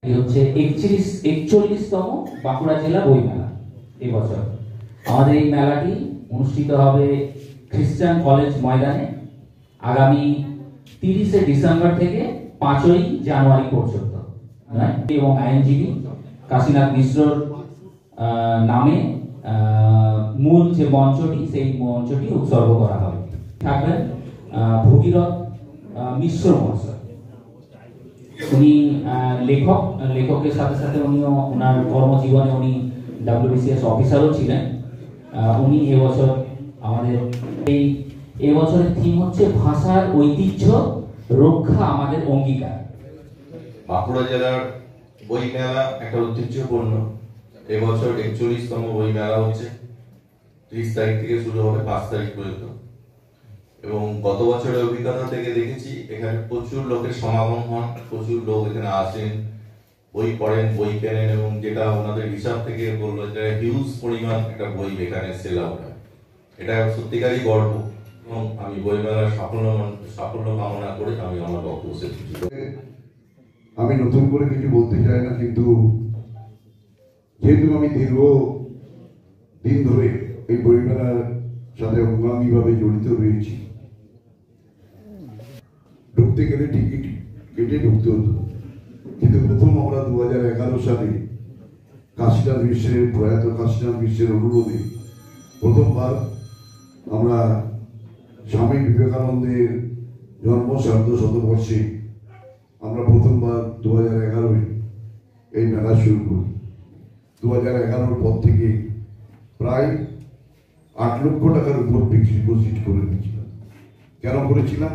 এই হচ্ছে 41তম বাঁকুড়া জেলা বই মেলা। এবছর আমাদের এই মেলাটি অনুষ্ঠিত হবে খ্রিস্টান কলেজ ময়দানে আগামী 30শে ডিসেম্বর থেকে 5ই জানুয়ারি পর্যন্ত। এবং আইনজীবী কাশীনাথ মিশ্রর নামে মূল যে মঞ্চটি, সেই মঞ্চটি উৎসর্গ করা হবে। থাকবেন ভগীরথ মিশ্র মহাশয়। উনি লেখকের সাথে সাথে উনিও ওনার কর্মজীবনে উনি WBCS অফিসারও ছিলেন। উনি এবছর আমাদের এবছরের থিম হচ্ছে ভাষার ঐতিহ্য রক্ষা আমাদের অঙ্গীকার। বাঁকুড়া জেলার বই মেলা একটা ঐতিহ্যপূর্ণ। এবছর 41তম বই মেলা হচ্ছে। 30 তারিখ থেকে শুরু হবে 5 তারিখ পর্যন্ত। এবং গত বছরের অভিজ্ঞতা থেকে দেখেছি এখানে প্রচুর লোকের সমাগম হয়, প্রচুর লোক এখানে আসেন, বই পড়েন, বই কেনেন, এবং যেটা ওনাদের হিসাব থেকে বললো যে হিউজ পরিমাণ একটা বই এখানে সেল আউট হয়। এটা সত্যিকারই গর্ব, এবং আমি বই মেলার সাফল্য কামনা করে আমি আমার বক্তব্য শেষ করছি। আমি নতুন করে কিছু বলতে চাই না, কিন্তু যেহেতু আমি দীর্ঘ দিন ধরে এই বইমেলার সাথে অঙ্গাঙ্গিভাবে জড়িত রয়েছি, ঢুকতে গেলে টিকিট কেটে ঢুকতে হতো। কিন্তু প্রথম আমরা 2011 সালে কাশীনাথ মিশ্রের, প্রয়াত কাশীনাথ মিশ্রের অনুরোধে প্রথমবার আমরা স্বামী বিবেকানন্দের জন্ম শতবর্ষে আমরা প্রথমবার 2011 এই মেলা শুরু করি। 2011 পর থেকে প্রায় 8 লক্ষ টাকার উপর ডিপোজিট করে দিয়েছিলাম। কেন করেছিলাম?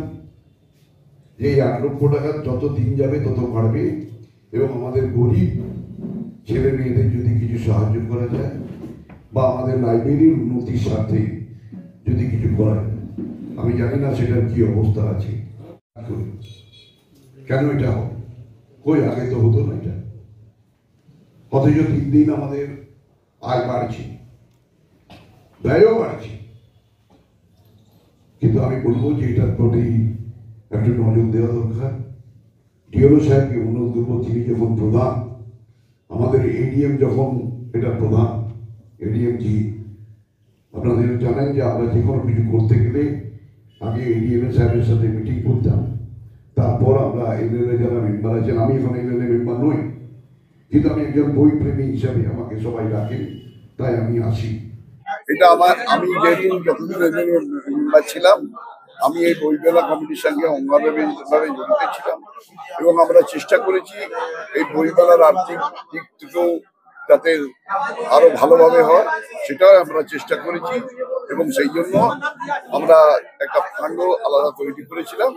যে এই 8 লক্ষ টাকা যত দিন যাবে তত বাড়বে, এবং আমাদের গরিব ছেলে মেয়েদের যদি কিছু সাহায্য করা যায়, বা আমাদের লাইব্রেরির উন্নতির স্বার্থে যদি কিছু করা যায়, আমি জানি না সেটার কি অবস্থা আছে, কেন এটা হবে, কই আগে তো হতো না এটা। অথচ দিন দিন আমাদের আয় বাড়ছে, ব্যয়ও বাড়ছে। কিন্তু আমি বলবো যে এটার প্রতি একটু নজর দেওয়া দরকার। ডিওলো সাহেবকে অনুরোধ করবো, তিনি যখন প্রধান, আমাদের এডিএম যখন এটা প্রধান, এডিএম জি, আপনাদের জানেন যে আমরা যে কোনো কিছু করতে গেলে আগে এডিএম সাহেবের সাথে মিটিং করতাম, তারপর আমরা এলএলএ যারা মেম্বার আছেন, আমি এখন এলএলএ মেম্বার নই, কিন্তু আমি একজন বই প্রেমী হিসাবে আমাকে সবাই ডাকে, তাই আমি আসি। এটা আমি যেদিন যতদিন মেম্বার ছিলাম, আমি এই বই মেলা কমিটির সঙ্গে অঙ্গাভাবে জড়িত ছিলাম, এবং আমরা চেষ্টা করেছি এই বই মেলার আর্থিক দিক থেকেও যাতে আরো ভালোভাবে হয়, সেটাও আমরা চেষ্টা করেছি। এবং সেই জন্য আমরা একটা ফান্ডও আলাদা তৈরি করেছিলাম।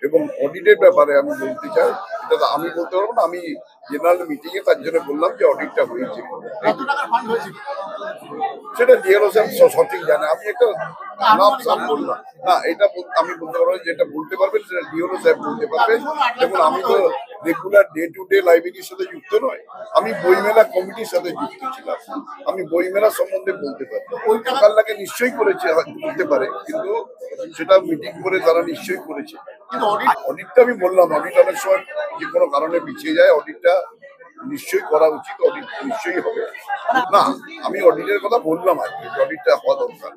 এবং অডিটের ব্যাপারে আমি বলতে চাই, এটা আমি বলতে পারবো না, আমি জেনারেল মিটিং এ তার জন্য বললাম যে অডিটটা হয়েছে। সেটা ডিএলও সাহেব সঠিক জানে, আমি একটা নাম সাম বললাম না, এটা আমি বলতে পারবো, যেটা বলতে পারবেন সেটা ডিএলও সাহেব বলতে পারবেন। দেখুন, আমি তো রেগুলার ডে টু ডে লাইব্রেরির সাথে যুক্ত নয়, আমি বইমেলা কমিটির সাথে যুক্ত ছিলাম, আমি বইমেলা সম্বন্ধে বলতে পারবো। ওই টাকারটাকে নিশ্চয়ই করেছে, করতে পারে, কিন্তু সেটা মিটিং করে তারা নিশ্চয়ই করেছে। কিন্তু অডিটটা আমি বললাম, অডিট অনেক সময় যে কোনো কারণে পিছিয়ে যায়, অডিটটা নিশ্চয়ই করা উচিত, অডিট নিশ্চয়ই হবে। না, আমি অডিটের কথা বললাম আর কি, অডিটটা হওয়া দরকার।